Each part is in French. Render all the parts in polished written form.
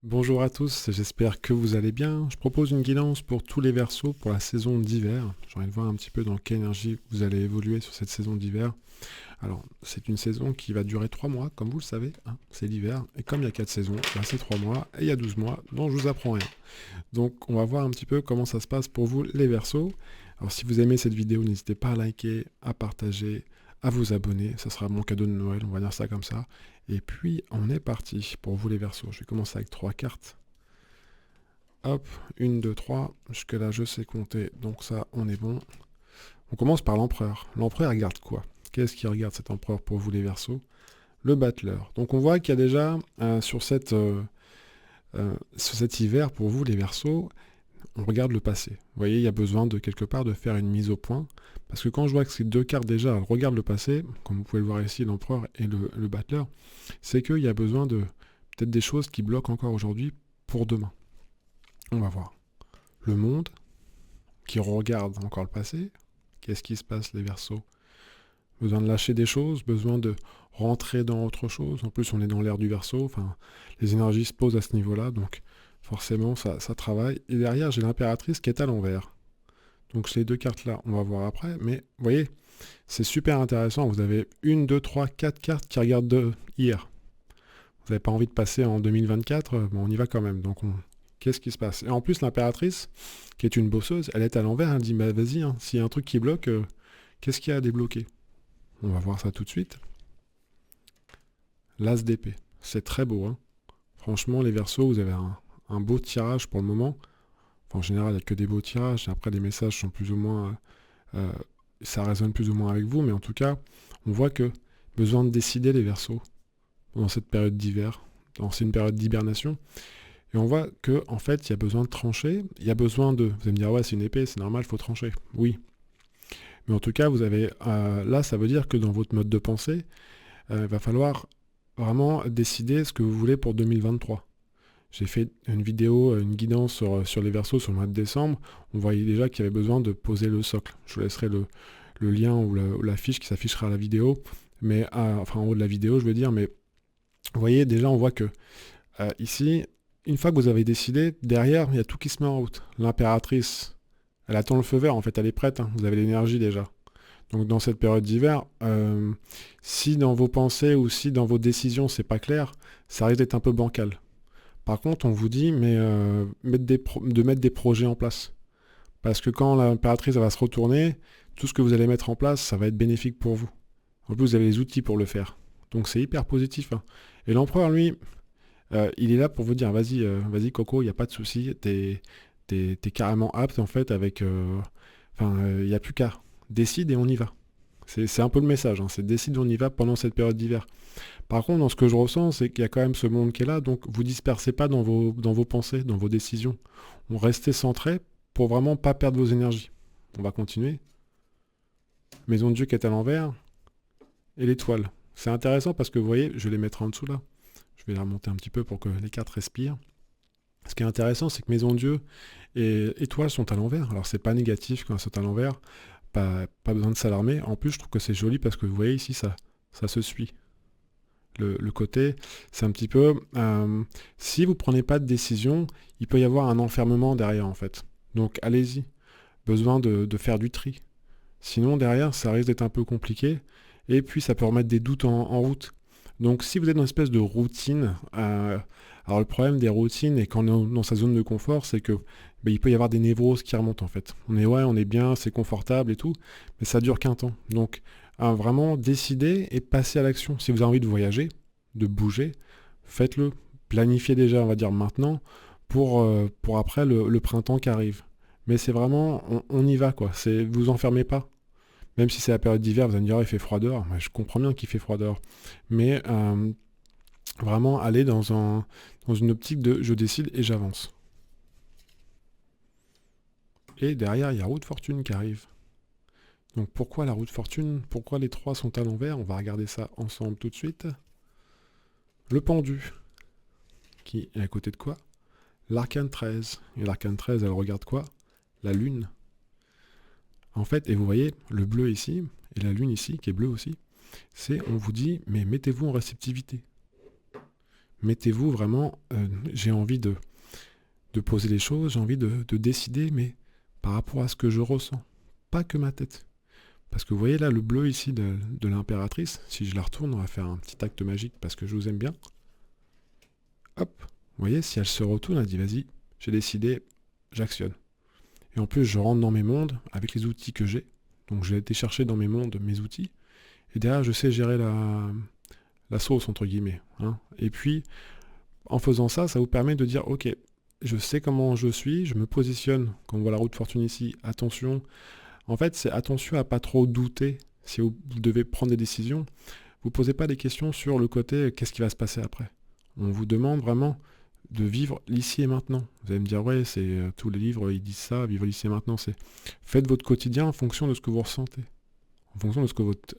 Bonjour à tous, j'espère que vous allez bien. Je propose une guidance pour tous les Verseaux pour la saison d'hiver. J'ai envie de voir un petit peu dans quelle énergie vous allez évoluer sur cette saison d'hiver. Alors, c'est une saison qui va durer 3 mois, comme vous le savez, hein, c'est l'hiver. Et comme il y a 4 saisons, c'est 3 mois et il y a 12 mois, donc je vous apprends rien. Donc, on va voir un petit peu comment ça se passe pour vous, les Verseaux. Alors, si vous aimez cette vidéo, n'hésitez pas à liker, à partager, à vous abonner. Ça sera mon cadeau de Noël, on va dire ça comme ça. Et puis, on est parti pour vous, les Verseaux. Je vais commencer avec 3 cartes. Hop, 1, 2, 3. Jusque là, je sais compter, donc ça, on est bon. On commence par l'empereur. L'empereur regarde quoi? Qu'est-ce qu'il regarde cet empereur pour vous, les Verseaux? Le battleur. Donc on voit qu'il y a déjà sur cet hiver, pour vous, les Verseaux, on regarde le passé. Vous voyez, il y a besoin de quelque part de faire une mise au point. Parce que quand je vois que ces deux cartes déjà regardent le passé, comme vous pouvez le voir ici, l'empereur et le battleur, c'est qu'il y a besoin de peut-être des choses qui bloquent encore aujourd'hui pour demain. On va voir. Le monde, qui regarde encore le passé. Qu'est-ce qui se passe, les Verseaux? Besoin de lâcher des choses, besoin de rentrer dans autre chose. En plus, on est dans l'ère du Verseau, enfin, les énergies se posent à ce niveau-là, donc forcément, ça travaille. Et derrière, j'ai l'impératrice qui est à l'envers. Donc ces deux cartes-là, on va voir après, mais vous voyez, c'est super intéressant. Vous avez une, deux, trois, quatre cartes qui regardent de hier. Vous n'avez pas envie de passer en 2024, bon, on y va quand même. Donc qu'est-ce qui se passe? Et en plus, l'impératrice, qui est une bosseuse, elle est à l'envers, elle dit, bah vas-y, hein, s'il y a un truc qui bloque, qu'est-ce qu'il y a à débloquer? On va voir ça tout de suite. L'As d'épée, c'est très beau, hein. Franchement, les Verseaux, vous avez un beau tirage pour le moment. Enfin, en général, il n'y a que des beaux tirages. Après, les messages sont plus ou moins... euh, ça résonne plus ou moins avec vous, mais en tout cas, on voit que besoin de décider, les Verseaux, pendant cette période d'hiver. C'est une période d'hibernation. Et on voit que en fait, il y a besoin de trancher. Il y a besoin de... Vous allez me dire, ouais, c'est une épée, c'est normal, il faut trancher. Oui. Mais en tout cas, vous avez... là, ça veut dire que dans votre mode de pensée, il va falloir vraiment décider ce que vous voulez pour 2023. J'ai fait une vidéo, une guidance sur les Verseaux sur le mois de décembre. On voyait déjà qu'il y avait besoin de poser le socle. Je vous laisserai le lien ou la fiche qui s'affichera à la vidéo. Mais enfin en haut de la vidéo, je veux dire. Mais vous voyez, déjà, on voit que ici, une fois que vous avez décidé, derrière, il y a tout qui se met en route. L'impératrice, elle attend le feu vert, en fait, elle est prête. Hein. Vous avez l'énergie déjà. Donc dans cette période d'hiver, si dans vos pensées ou si dans vos décisions, c'est pas clair, ça risque d'être un peu bancal. Par contre, on vous dit mais, de mettre des projets en place. Parce que quand l'impératrice va se retourner, tout ce que vous allez mettre en place, ça va être bénéfique pour vous. En plus, vous avez les outils pour le faire. Donc c'est hyper positif. Hein. Et l'empereur, lui, il est là pour vous dire, vas-y, vas-y Coco, il n'y a pas de souci, t'es carrément apte en fait avec... il n'y a plus qu'à. Décide et on y va. C'est un peu le message, hein, c'est décide et on y va pendant cette période d'hiver. Par contre, dans ce que je ressens, c'est qu'il y a quand même ce monde qui est là, donc vous dispersez pas dans vos pensées, dans vos décisions. On restez centré pour vraiment pas perdre vos énergies. On va continuer. Maison de Dieu qui est à l'envers et l'étoile. C'est intéressant parce que vous voyez, je vais les mettre en dessous là. Je vais la remonter un petit peu pour que les cartes respirent. Ce qui est intéressant, c'est que Maison de Dieu et étoile sont à l'envers. Alors c'est pas négatif quand elles sont à l'envers, pas besoin de s'alarmer. En plus, je trouve que c'est joli parce que vous voyez ici, ça se suit. Le côté, c'est un petit peu... si vous ne prenez pas de décision, il peut y avoir un enfermement derrière en fait. Donc allez-y. Besoin de faire du tri. Sinon derrière, ça risque d'être un peu compliqué. Et puis ça peut remettre des doutes en route. Donc si vous êtes dans une espèce de routine, alors le problème des routines et quand on est dans sa zone de confort, c'est que il peut y avoir des névroses qui remontent en fait. On est bien, c'est confortable et tout, mais ça dure qu'un temps. Donc vraiment décider et passer à l'action. Si vous avez envie de voyager, de bouger, faites-le. Planifiez déjà, on va dire maintenant, pour après le printemps qui arrive. Mais c'est vraiment, on y va quoi. Vous enfermez pas. Même si c'est la période d'hiver, vous allez me dire, oh, il fait froid dehors. Ouais, je comprends bien qu'il fait froid dehors. Mais vraiment aller dans une optique de je décide et j'avance. Et derrière, il y a roue de fortune qui arrive. Donc pourquoi la roue de fortune? Pourquoi les trois sont à l'envers? On va regarder ça ensemble tout de suite. Le pendu, qui est à côté de quoi? L'arcane 13. Et l'arcane 13, elle regarde quoi? La lune. En fait, et vous voyez, le bleu ici, et la lune ici, qui est bleue aussi, c'est, on vous dit, mais mettez-vous en réceptivité. Mettez-vous vraiment, j'ai envie de poser les choses, j'ai envie de décider, mais par rapport à ce que je ressens, pas que ma tête. Parce que vous voyez là le bleu ici de l'impératrice, si je la retourne, on va faire un petit acte magique parce que je vous aime bien. Hop, vous voyez, si elle se retourne, elle dit vas-y, j'ai décidé, j'actionne. Et en plus, je rentre dans mes mondes avec les outils que j'ai. Donc j'ai été chercher dans mes mondes mes outils. Et derrière, je sais gérer la sauce, entre guillemets, hein. Et puis, en faisant ça, ça vous permet de dire, ok, je sais comment je suis, je me positionne, quand on voit la roue de fortune ici, attention. En fait, c'est attention à pas trop douter si vous devez prendre des décisions. Vous ne posez pas des questions sur le côté, qu'est-ce qui va se passer après. On vous demande vraiment de vivre l'ici et maintenant. Vous allez me dire, ouais, c'est tous les livres, ils disent ça, vivre l'ici et maintenant, c'est faites votre quotidien en fonction de ce que vous ressentez, en fonction de ce que votre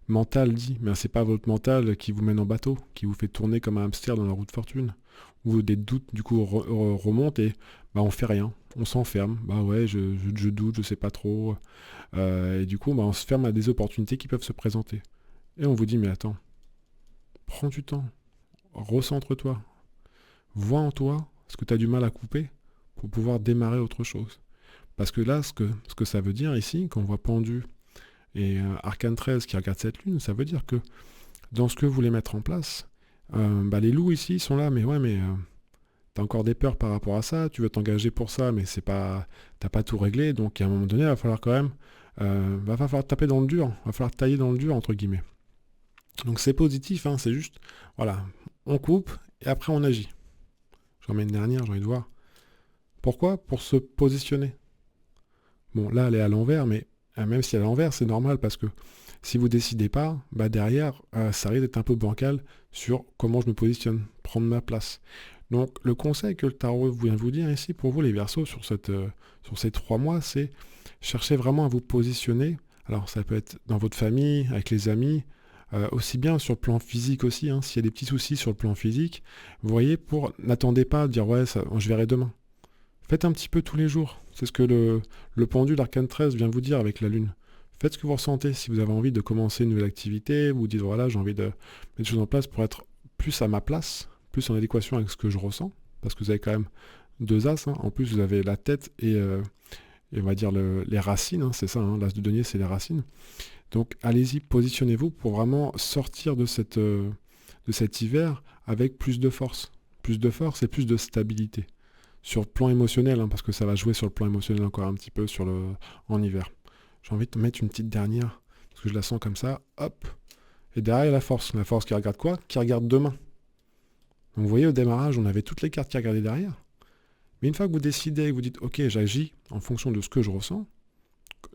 mental dit. Mais c'est pas votre mental qui vous mène en bateau, qui vous fait tourner comme un hamster dans la roue de fortune, où des doutes du coup remontent et bah, on fait rien, on s'enferme. Bah ouais, je doute, je sais pas trop. Et du coup, bah, on se ferme à des opportunités qui peuvent se présenter. Et on vous dit, mais attends, prends du temps, recentre-toi, vois en toi ce que tu as du mal à couper pour pouvoir démarrer autre chose. Parce que là, ce que ça veut dire ici, quand on voit Pendu et Arcane 13 qui regarde cette lune, ça veut dire que dans ce que vous voulez mettre en place, bah les loups ici sont là, mais ouais, mais t'as encore des peurs par rapport à ça, tu veux t'engager pour ça, mais c'est pas, t'as pas tout réglé, donc à un moment donné, il va falloir quand même, va falloir taper dans le dur, va falloir tailler dans le dur, entre guillemets. Donc c'est positif, hein, c'est juste, voilà, on coupe et après on agit. J'en mets une dernière, j'ai envie de voir. Pourquoi? Pour se positionner. Bon, là, elle est à l'envers, mais même si elle est à l'envers, c'est normal parce que si vous décidez pas, bah derrière, ça risque d'être un peu bancal sur comment je me positionne, prendre ma place. Donc, le conseil que le tarot vient vous dire ici, pour vous les Verseaux, sur ces 3 mois, c'est chercher vraiment à vous positionner. Alors, ça peut être dans votre famille, avec les amis, aussi bien sur le plan physique aussi, hein, s'il y a des petits soucis sur le plan physique, vous voyez, n'attendez pas à dire ouais, ça, je verrai demain. Faites un petit peu tous les jours. C'est ce que le pendu d'Arcane 13 vient vous dire avec la lune. Faites ce que vous ressentez. Si vous avez envie de commencer une nouvelle activité, vous dites voilà, j'ai envie de mettre des choses en place pour être plus à ma place, plus en adéquation avec ce que je ressens. Parce que vous avez quand même 2 as, hein. En plus, vous avez la tête et on va dire les racines, hein, c'est ça, hein, l'as de denier, c'est les racines. Donc allez-y, positionnez-vous pour vraiment sortir de cet hiver avec plus de force. Plus de force et plus de stabilité. Sur le plan émotionnel, hein, parce que ça va jouer sur le plan émotionnel encore un petit peu en hiver. J'ai envie de te mettre une petite dernière, parce que je la sens comme ça, hop. Et derrière, la force. La force qui regarde quoi? Qui regarde demain. Donc vous voyez, au démarrage, on avait toutes les cartes qui regardaient derrière. Mais une fois que vous décidez et que vous dites, ok, j'agis en fonction de ce que je ressens,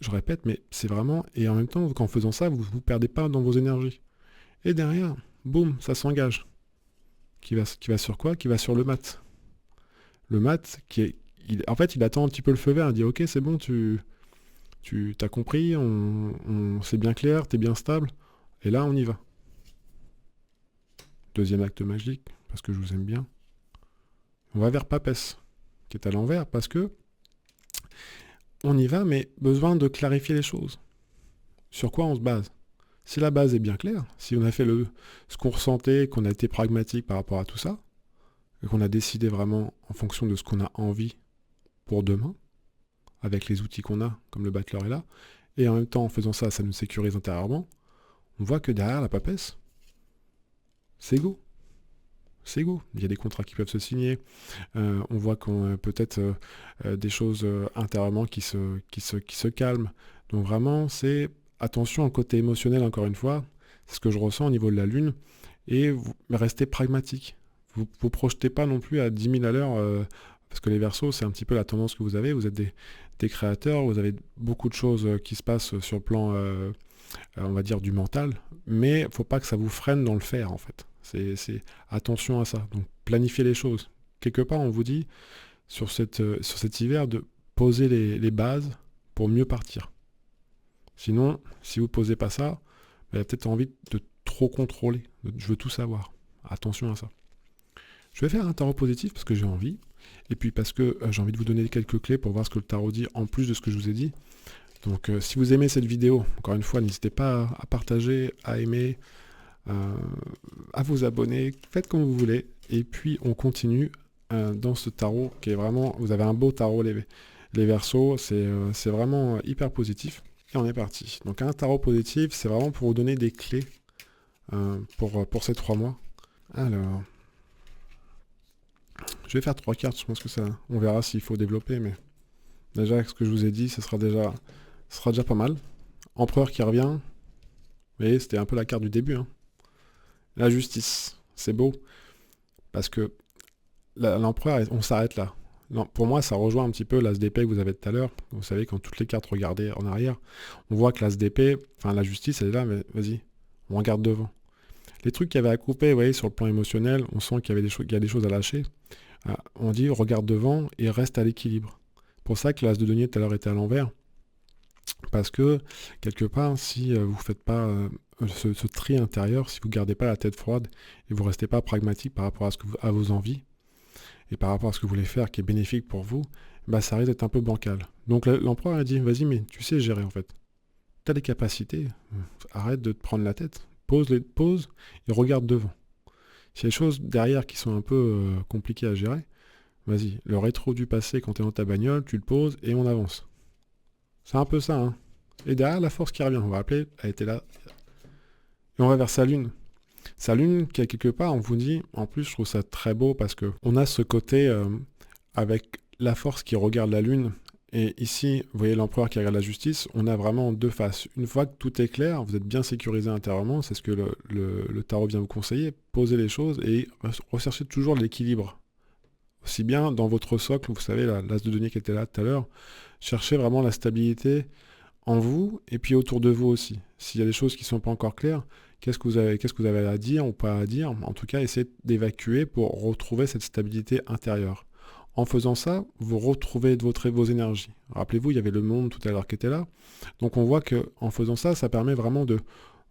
je répète, mais c'est vraiment, et en même temps, qu'en faisant ça, vous ne vous perdez pas dans vos énergies. Et derrière, boum, ça s'engage. Qui va sur quoi? Qui va sur le mat. Le mat, en fait, il attend un petit peu le feu vert, il dit, ok, c'est bon, tu t'as compris, c'est bien clair, t'es bien stable, et là, on y va. Deuxième acte magique, parce que je vous aime bien. On va vers Papesse, qui est à l'envers, parce que on y va, mais besoin de clarifier les choses. Sur quoi on se base? Si la base est bien claire, si on a fait ce qu'on ressentait, qu'on a été pragmatique par rapport à tout ça, et qu'on a décidé vraiment en fonction de ce qu'on a envie pour demain, avec les outils qu'on a, comme le battleur est là, et en même temps, en faisant ça, ça nous sécurise intérieurement, on voit que derrière la papesse, c'est go. C'est go. Il y a des contrats qui peuvent se signer. On voit qu'on a peut-être des choses intérieurement qui se calment. Donc vraiment, c'est attention au côté émotionnel, encore une fois. C'est ce que je ressens au niveau de la Lune. Et restez pragmatique. Vous ne projetez pas non plus à 10 000 à l'heure, parce que les Verseaux, c'est un petit peu la tendance que vous avez. Vous êtes des créateurs, vous avez beaucoup de choses qui se passent sur le plan, on va dire, du mental. Mais il ne faut pas que ça vous freine dans le faire, en fait. C'est attention à ça. Donc planifiez les choses. Quelque part, on vous dit, sur cet hiver, de poser les bases pour mieux partir. Sinon, si vous ne posez pas ça, vous avez peut-être envie de trop contrôler. Je veux tout savoir. Attention à ça. Je vais faire un tarot positif parce que j'ai envie. Et puis parce que j'ai envie de vous donner quelques clés pour voir ce que le tarot dit en plus de ce que je vous ai dit. Donc si vous aimez cette vidéo, encore une fois, n'hésitez pas à partager, à aimer, à vous abonner, faites comme vous voulez. Et puis on continue dans ce tarot qui est vraiment, vous avez un beau tarot les Verseaux, c'est vraiment hyper positif. Et on est parti. Donc un tarot positif, c'est vraiment pour vous donner des clés pour ces 3 mois. Alors, je vais faire 3 cartes, je pense que ça, on verra s'il faut développer, mais déjà avec ce que je vous ai dit, ce sera déjà pas mal. Empereur qui revient, vous voyez, c'était un peu la carte du début, hein. La justice, c'est beau, parce que l'empereur, on s'arrête là. Non, pour moi, ça rejoint un petit peu l'as d'épée que vous avez tout à l'heure. Vous savez, quand toutes les cartes regardaient en arrière, on voit que l'as d'épée, enfin la justice, elle est là, mais vas-y, on regarde devant. Les trucs qu'il y avait à couper, vous voyez, sur le plan émotionnel, on sent qu'il y a des choses à lâcher. On dit regarde devant et reste à l'équilibre. Pour ça que l'as de denier tout à l'heure était à l'envers. Parce que, quelque part, si vous ne faites pas ce tri intérieur, si vous ne gardez pas la tête froide et vous ne restez pas pragmatique par rapport à vos envies et par rapport à ce que vous voulez faire qui est bénéfique pour vous, bah, ça risque d'être un peu bancal. Donc l'empereur a dit, vas-y, mais tu sais gérer en fait. Tu as les capacités, arrête de te prendre la tête, pose et regarde devant. S'il y a des choses derrière qui sont un peu compliquées à gérer, vas-y, le rétro du passé quand tu es dans ta bagnole, tu le poses et on avance. C'est un peu ça, hein. Et derrière, la force qui revient, on va appeler, elle était là. Et on va vers sa lune. Sa lune, qui est quelque part, on vous dit, en plus, je trouve ça très beau parce que on a ce côté avec la force qui regarde la lune. Et ici, vous voyez l'empereur qui regarde la justice, on a vraiment deux faces. Une fois que tout est clair, vous êtes bien sécurisé intérieurement, c'est ce que le tarot vient vous conseiller, posez les choses et recherchez toujours l'équilibre. Aussi bien dans votre socle, vous savez, l'as de denier qui était là tout à l'heure, cherchez vraiment la stabilité en vous et puis autour de vous aussi. S'il y a des choses qui ne sont pas encore claires, qu'est-ce que vous avez à dire ou pas à dire? En tout cas, essayez d'évacuer pour retrouver cette stabilité intérieure. En faisant ça, vous retrouvez vos énergies. Rappelez-vous, il y avait le monde tout à l'heure qui était là. Donc on voit qu'en faisant ça, ça permet vraiment de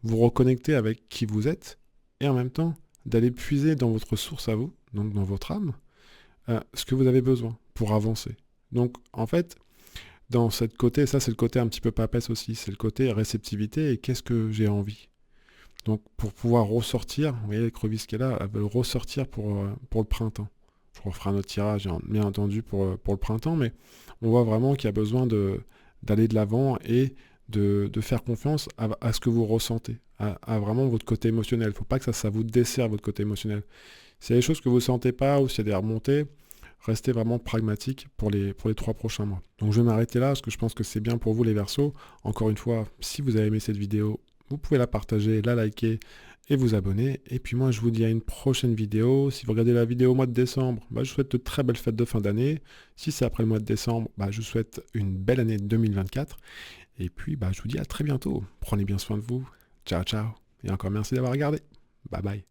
vous reconnecter avec qui vous êtes et en même temps d'aller puiser dans votre source à vous, donc dans votre âme, ce que vous avez besoin pour avancer. Donc en fait, dans cette côté, ça c'est le côté un petit peu papesse aussi, c'est le côté réceptivité et qu'est-ce que j'ai envie. Donc pour pouvoir ressortir, vous voyez l'écrevisse qui est là, elle veut ressortir pour le printemps. Je referai un autre tirage, bien entendu, pour le printemps, mais on voit vraiment qu'il y a besoin d'aller de l'avant et de faire confiance à ce que vous ressentez, à vraiment votre côté émotionnel. Il ne faut pas que ça vous dessert votre côté émotionnel. S'il y a des choses que vous ne sentez pas ou s'il y a des remontées, restez vraiment pragmatique pour les 3 prochains mois. Donc je vais m'arrêter là parce que je pense que c'est bien pour vous les Verseaux. Encore une fois, si vous avez aimé cette vidéo, vous pouvez la partager, la liker et vous abonner. Et puis moi je vous dis à une prochaine vidéo. Si vous regardez la vidéo au mois de décembre, je vous souhaite de très belles fêtes de fin d'année. Si c'est après le mois de décembre, je vous souhaite une belle année 2024. Et puis je vous dis à très bientôt. Prenez bien soin de vous. Ciao ciao. Et encore merci d'avoir regardé. Bye bye.